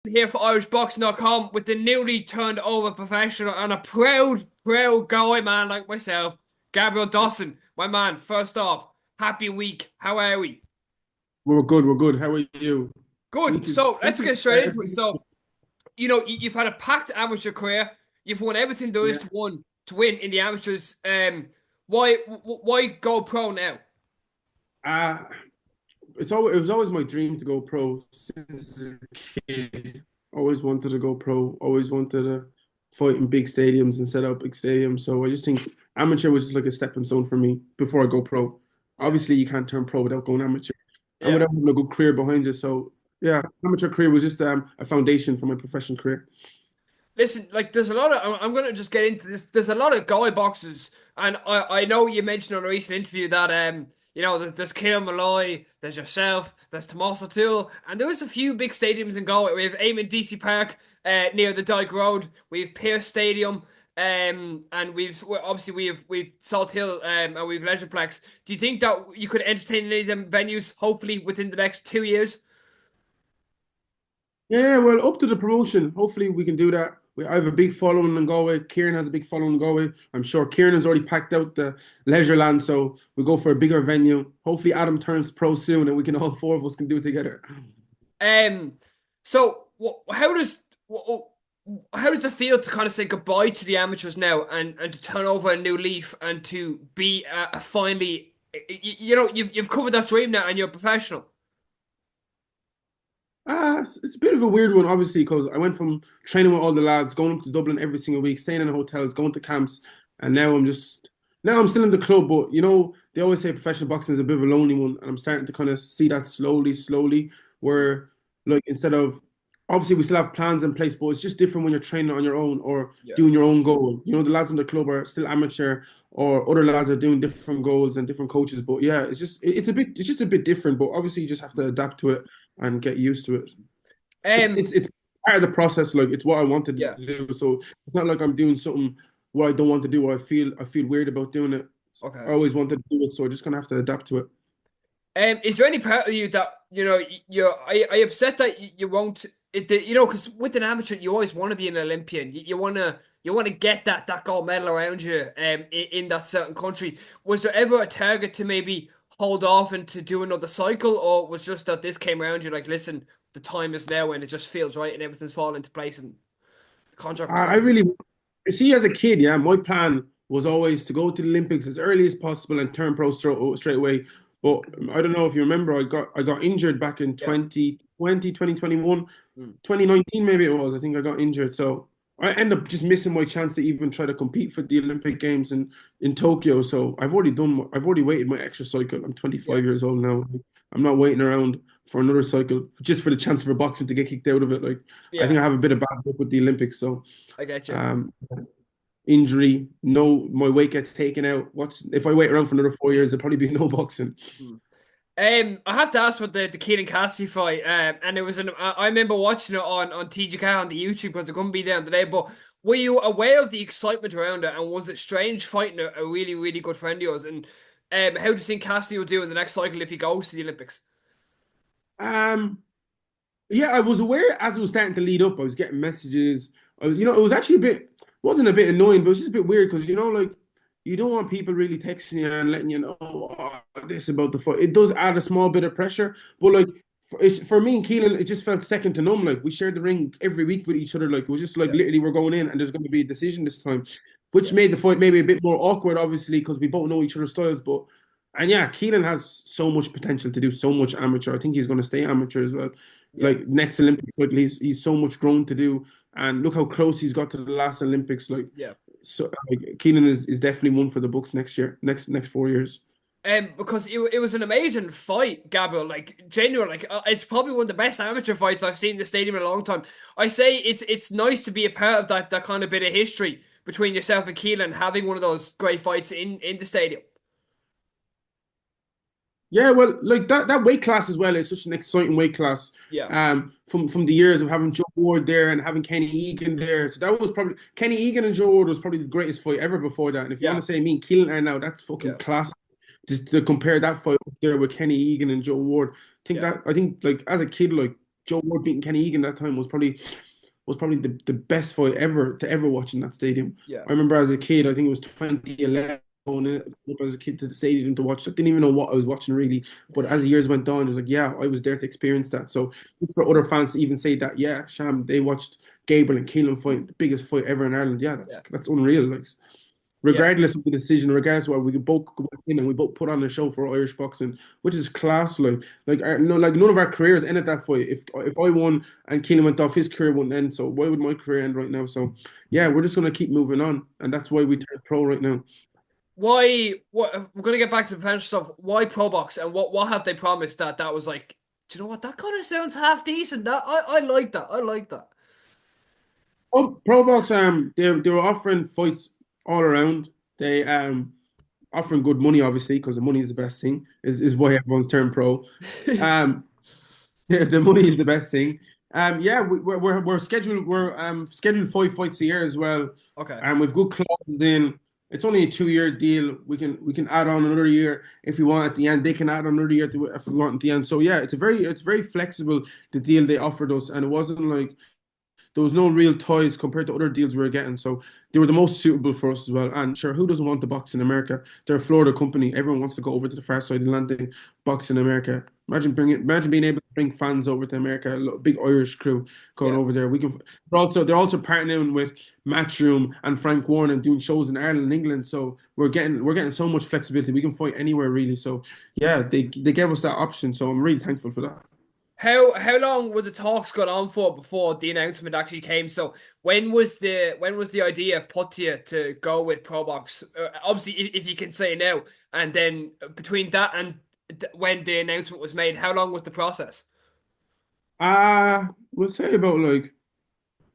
Here for IrishBoxing.com with the newly turned over professional and a proud Galway man like myself, Gabriel Dossen. My man, first off, happy week. How are we? We're good. We're good. How are you? Good. Week is So week let's is get straight into it. So, you've had a packed amateur career. You've won everything there is yeah. to win in the amateurs. Why go pro now? Uh it was always my dream to go pro since a kid. Always wanted to go pro. Always wanted to fight in big stadiums and set up big stadiums. So I just think amateur was just like a stepping stone for me before I go pro. Yeah, Obviously, you can't turn pro without going amateur and yeah. without having a good career behind you. So yeah, amateur career was just a foundation for my professional career. Listen, like there's a lot of I'm gonna just get into this. There's a lot of Galway boxers, and I know you mentioned on a recent interview that there's Kieran Malloy, there's yourself, there's Tomas O'Toole, and there was a few big stadiums in Galway. We have Eamon DC Park near the Dyke Road. We have Pearse Stadium, and obviously we've Salt Hill, and we've Leisureplex. Do you think that you could entertain any of them venues? Hopefully within the next 2 years. Yeah, well, up to the promotion. Hopefully, we can do that. I have a big following in Galway. Kieran has a big following in Galway. I'm sure Kieran has already packed out the leisure land, so we go for a bigger venue. Hopefully, Adam turns pro soon, and we can all four of us can do it together. Um, so wh- how does it feel to kind of say goodbye to the amateurs now and to turn over a new leaf and to be a finally you've covered that dream now and you're a professional. It's a bit of a weird one, obviously, because I went from training with all the lads, going up to Dublin every single week, staying in hotels, going to camps, and now I'm still in the club. But they always say professional boxing is a bit of a lonely one, and I'm starting to kind of see that slowly, Mm. where like instead of obviously we still have plans in place, but it's just different when you're training on your own or Yeah. doing your own goal. The lads in the club are still amateur, or other lads are doing different goals and different coaches. But yeah, it's just a bit different. But obviously, you just have to adapt to it and get used to it. It's Um. it's it's part of the process. Like it's what I wanted Yeah. to do. So it's not like I'm doing something what I don't want to do or I feel weird about doing it. I Okay. always wanted to do it, so I'm just gonna have to adapt to it. Is there any part of you that are you upset that you won't because with an amateur you always want to be an Olympian. You want to get that gold medal around you in that certain country. Was there ever a target to maybe hold off and to do another cycle, or was just that this came around you like, listen, the time is now and it just feels right and everything's falling into place and the contract was I signed? really see as a kid, yeah, my plan was always to go to the Olympics as early as possible and turn pro straight away. But I don't know if you remember, I got injured back in Yeah. 2020, 2021, Mm. 2019 maybe it was. I think I got injured. So I end up just missing my chance to even try to compete for the Olympic Games in Tokyo. So I've already waited my extra cycle. I'm Yeah. 25 years old now. I'm not waiting around for another cycle just for the chance for boxing to get kicked out of it. Like I Yeah. think I have a bit of bad luck with the Olympics. So I get you. um, injury, no, my weight gets taken out. What's if I wait around for another 4 years? There'll probably be no boxing. Mm. I have to ask about the Keelan Cassidy fight, and it was I remember watching it on TGK on the YouTube because it couldn't be there today. But were you aware of the excitement around it, and was it strange fighting a really really good friend of yours? And how do you think Cassidy will do in the next cycle if he goes to the Olympics? Um, yeah, I was aware as it was starting to lead up. I was getting messages. It was actually wasn't a bit annoying, but it was just a bit weird because like you don't want people really texting you and letting you know this about the fight. It does add a small bit of pressure, but like for me and Keelan, it just felt second to none. Like we shared the ring every week with each other. Like it was just like Yeah, literally we're going in and there's going to be a decision this time, which yeah, made the fight maybe a bit more awkward, obviously, because we both know each other's styles. But and yeah, Keelan has so much potential to do so much amateur. I think he's going to stay amateur as well. yeah. Like next Olympics, like he's so much grown to do, and look how close he's got to the last Olympics. Like Yeah. so, like Keelan is definitely one for the books next year, next 4 years. Because it was an amazing fight, Gabriel. Like genuine, like it's probably one of the best amateur fights I've seen in the stadium in a long time. I say it's nice to be a part of that kind of bit of history between yourself and Keelan, having one of those great fights in the stadium. Yeah, well, like that weight class as well is such an exciting weight class. Yeah, From the years of having Joe Ward there and having Kenny Egan there, so that was probably Kenny Egan and Joe Ward was probably the greatest fight ever before that. And if you want yeah, to say me and Keelan are now, that's yeah, fucking class. Just to compare that fight up there with Kenny Egan and Joe Ward, yeah. I think like as a kid, like Joe Ward beating Kenny Egan that time was probably the best fight ever to ever watch in that stadium. Yeah, I remember as a kid, I think it was 2011, going in as a kid to the stadium to watch. I didn't even know what I was watching really, but as the years went on, it was like, yeah, I was there to experience that. So it's for other fans to even say that, yeah, Sham, they watched Gabriel and Keelan fight, the biggest fight ever in Ireland. Yeah, yeah, that's unreal. Like, yeah. regardless of the decision, regardless of what, we could both go back in and we both put on a show for Irish boxing, which is class. No, like none of our careers ended that fight. If I won and Keelan went off, his career wouldn't end. So why would my career end right now? So yeah, we're just gonna keep moving on, and that's why we turned pro right now. Why? What? We're gonna get back to the potential stuff. Why ProBox and what have they promised that was like? Do you know what? That kind of sounds half decent. That I like that. I like that. Oh, ProBox, they were offering fights all around. They offering good money, obviously, because the money is the best thing. Is why everyone's turned pro. Um, Yeah, the money is the best thing. Yeah, we're scheduled. We're scheduled 5 fights a year as well. Okay. We've good clauses in. It's only a 2 year deal. We can add on another year if we want at the end. They can add on another year if we want at the end. So yeah, it's very flexible, the deal they offered us, and it wasn't like there was no real ties compared to other deals we were getting. So they were the most suitable for us as well. And sure, who doesn't want to box in America? They're a Florida company. Everyone wants to go over to the far side of the land and box in America. Imagine being able to bring fans over to America, a big Irish crew going Yeah. over there. They're also partnering with Matchroom and Frank Warren and doing shows in Ireland and England. So we're getting so much flexibility. We can fight anywhere really. So yeah, they gave us that option. So I'm really thankful for that. How long were the talks going on for before the announcement actually came? So when was the idea put to you to go with ProBox? Obviously, if you can say now, and then between that and when the announcement was made, how long was the process? We'll say about like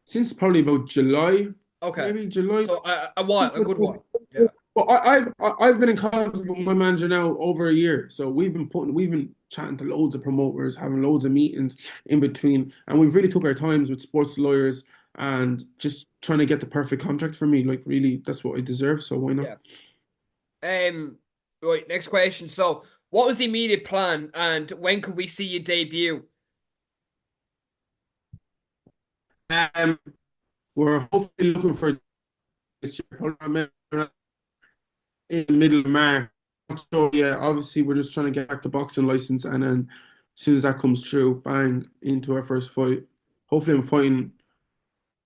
since probably about July, Okay, maybe July. so a while, a good while. Yeah, But I've been in contact with my manager now over a year, so we've been chatting to loads of promoters, having loads of meetings in between, and we've really took our times with sports lawyers and just trying to get the perfect contract for me. Like really, that's what I deserve. So why not? yeah. Um, right. Next question. So, what was the immediate plan, and when could we see you debut? Um, we're hopefully looking for this year, probably in the middle of March. So yeah, obviously we're just trying to get back the boxing license, and then as soon as that comes through, bang into our first fight. Hopefully, I'm fighting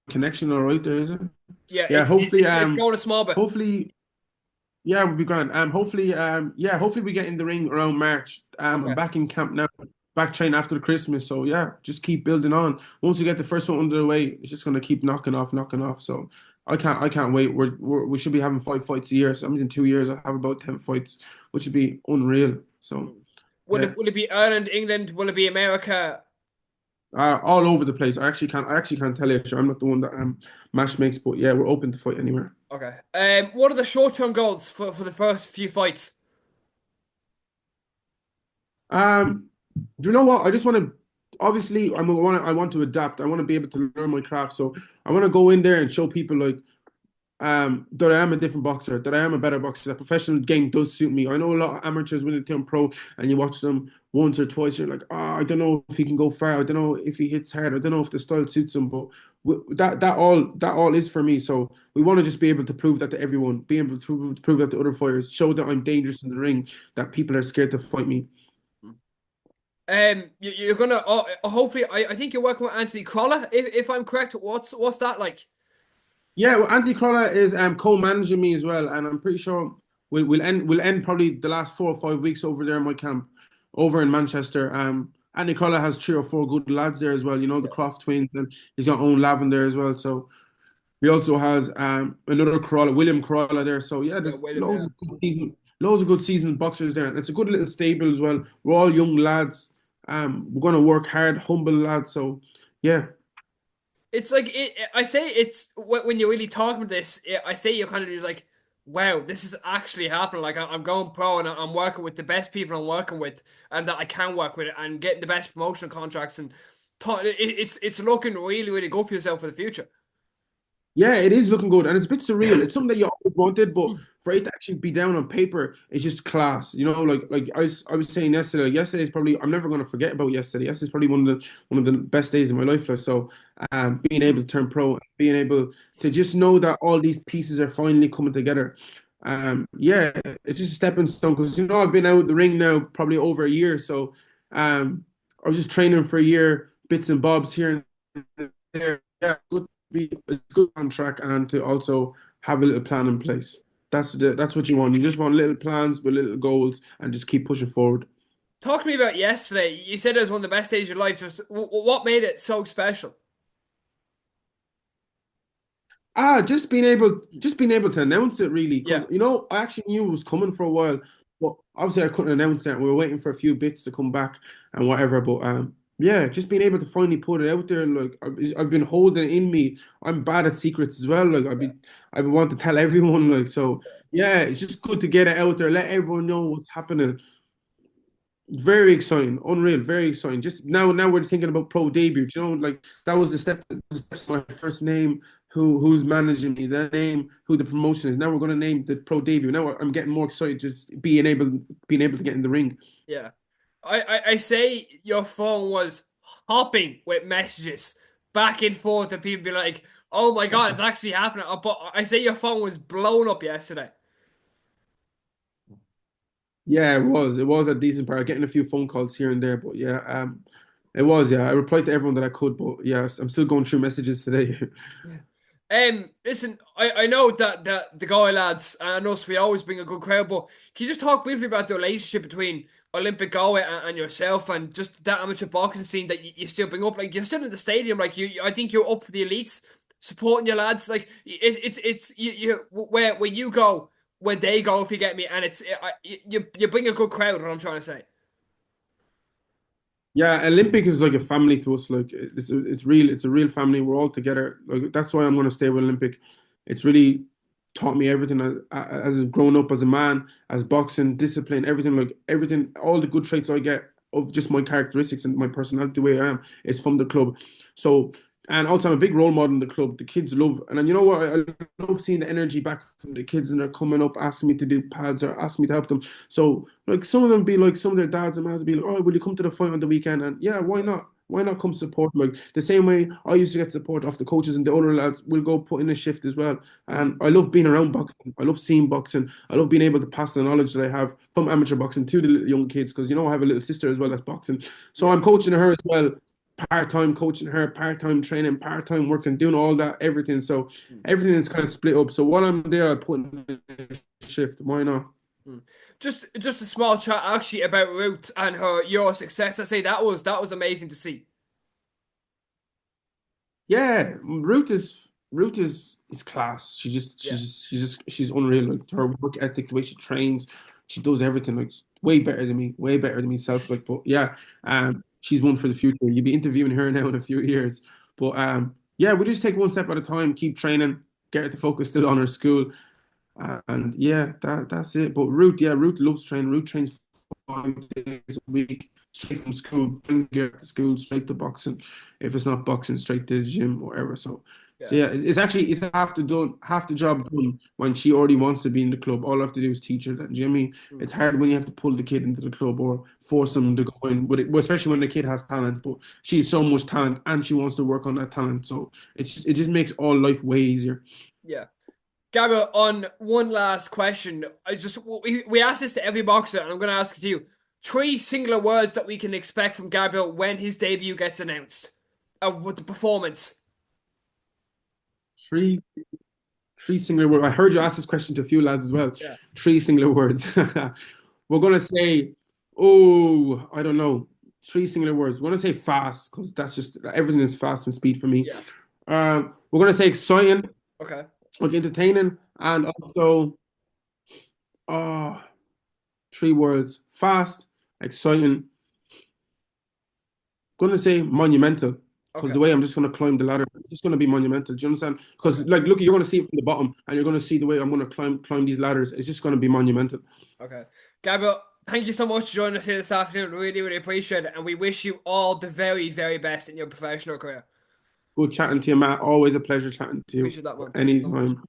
connection all right there, is it? Yeah, Yeah, it's going a small bit. hopefully, yeah, we'll be grand. Hopefully we get in the ring around March. I'm Okay. back in camp now, back training after the Christmas. So yeah, just keep building on. Once we get the first one under the way, it's just gonna keep knocking off, knocking off. So I can't wait. We should be having 5 fights a year. So that means in 2 years I have about 10 fights, which would be unreal. So Will yeah, it be Ireland, England? Will it be America? all over the place. I actually can't tell you. Sure, I'm not the one that match makes, but yeah, we're open to fight anywhere. Okay. What are the short-term goals for the first few fights? Do you know what? I just want to. Obviously, I want to adapt. I want to be able to learn my craft. So I want to go in there and show people like that I am a different boxer, that I am a better boxer. The professional game does suit me. I know a lot of amateurs when they turn pro and you watch them once or twice, you're like, I don't know if he can go far. I don't know if he hits hard. I don't know if the style suits him. But that all is for me. So we want to just be able to prove that to everyone, be able to prove that to other fighters, show that I'm dangerous in the ring, that people are scared to fight me. You're gonna hopefully. I think you're working with Anthony Crolla, if I'm correct. What's that like? Yeah, well, Andy Crawler is co-managing me as well, and I'm pretty sure we'll end probably the last 4 or 5 weeks over there in my camp, over in Manchester. Andy Crawler has 3 or 4 good lads there as well. You know the Yeah, Croft twins, and he's got own Lavin there as well. So he also has another Crawler, William Crawler there. So yeah, yeah, there's William. Yeah. loads of good seasoned boxers there, and it's a good little stable as well. We're all young lads. We're gonna work hard, humble lads. So yeah. It's like I say it's when you're really talking about this. I say you're kind of like, wow, this is actually happening. Like I'm going pro and I'm working with the best people I'm working with, and that I can work with, and getting the best promotional contracts, and it's looking really really good for yourself for the future. Yeah, it is looking good, and it's a bit surreal. It's something that you always wanted, but for it to actually be down on paper, it's just class. You know, like I was saying yesterday. Like, yesterday is probably I'm never gonna forget about yesterday. Yesterday's probably one of the best days of my life. Like, so, being able to turn pro, being able to just know that all these pieces are finally coming together. Yeah, it's just a stepping stone because I've been out the ring now probably over a year. So, I was just training for a year, bits and bobs here and there. Yeah, good be a good on track and to also have a little plan in place. That's what you want. You just want little plans with little goals and just keep pushing forward. Talk to me about yesterday. You said it was one of the best days of your life. Just what made it so special? Just being able to announce it really, Yeah, because I actually knew it was coming for a while, but obviously I couldn't announce it. We were waiting for a few bits to come back and whatever. But yeah, just being able to finally put it out there, like I've been holding it in me. I'm bad at secrets as well. Like yeah, I want to tell everyone. Like so, yeah, it's just good to get it out there, let everyone know what's happening. Very exciting, unreal, very exciting. Just now we're thinking about pro debut. Like that was the step. That's my first name. Who's managing me? That name. Who the promotion is. Now we're gonna name the pro debut. Now I'm getting more excited just being able to get in the ring. yeah. I say your phone was hopping with messages back and forth, and people be like, "Oh my God, it's actually happening!" But I say your phone was blown up yesterday. Yeah, it was. It was a decent part. Getting a few phone calls here and there, but yeah, it was. Yeah, I replied to everyone that I could, but yes, I'm still going through messages today. Listen, I know that the Galway lads and us, we always bring a good crowd, but can you just talk briefly about the relationship between Olympic Galway and yourself and just that amateur boxing scene that you still bring up? Like, you're still in the stadium, like, I think you're up for the elites, supporting your lads. Like, it's where when you go, when they go, if you get me, and you bring a good crowd, what I'm trying to say. Yeah, Olympic is like a family to us. Like it's real. It's a real family. We're all together. Like that's why I'm gonna stay with Olympic. It's really taught me everything as growing up as a man, as boxing, discipline, everything. Like everything, all the good traits I get of just my characteristics and my personality, the way I am, is from the club. So, and also I'm a big role model in the club. The kids love, and then you know what? I love seeing the energy back from the kids, and they're coming up asking me to do pads or asking me to help them. So like some of them be like some of their dads and moms be like, "Oh, will you come to the fight on the weekend?" And yeah, why not? Why not come support? Like the same way I used to get support off the coaches and the older lads will go put in a shift as well. And I love being around boxing. I love seeing boxing. I love being able to pass the knowledge that I have from amateur boxing to the little young kids because I have a little sister as well that's boxing. So Yeah. I'm coaching her as well, part-time coaching her, part-time training, part-time working, doing all that, everything. So Hmm. everything is kind of split up. So while I'm there, I put in a shift. Why not? Hmm. Just a small chat actually about Ruth and her your success. I say that was amazing to see. Yeah, Ruth is class. Yeah. She's unreal. Like her work ethic, the way she trains, she does everything like way better than me, way better than myself. Like, but yeah, she's one for the future. You'll be interviewing her now in a few years. But yeah, we just take one step at a time, keep training, get her to focus still on her school, and yeah, that's it. But Ruth, yeah, Ruth loves training. Ruth trains 5 days a week, straight from school, brings gear to school, straight to boxing. If it's not boxing, straight to the gym, whatever. So Yeah. yeah, it's half the job done when she already wants to be in the club. All I have to do is teach her that. Jimmy, Mm. it's hard when you have to pull the kid into the club or force them to go in, but well, especially when the kid has talent. But she's so much talent and she wants to work on that talent. So it just makes all life way easier. Yeah. Gabriel, on one last question, we ask this to every boxer, and I'm going to ask it to you. Three singular words that we can expect from Gabriel when his debut gets announced, with the performance. Three Three singular words. I heard you ask this question to a few lads as well. Yeah. Three singular words. We're gonna say, oh, I don't know. Three singular words. We're gonna say fast because that's just everything is fast and speed for me. Yeah. We're gonna say exciting, Okay. like entertaining, and also, uh, three words: fast, exciting. Gonna say monumental because Okay. the way I'm just gonna climb the ladder, it's just gonna be monumental. Do you understand? Because Okay. like, look, you're gonna see it from the bottom, and you're gonna see the way I'm gonna climb these ladders. It's just gonna be monumental. Okay. Gabriel, thank you so much for joining us here this afternoon. Really, really appreciate it, and we wish you all the very, very best in your professional career. Good chatting to you, Matt. Always a pleasure chatting to you. Appreciate that, man. Thank you so much. Anytime.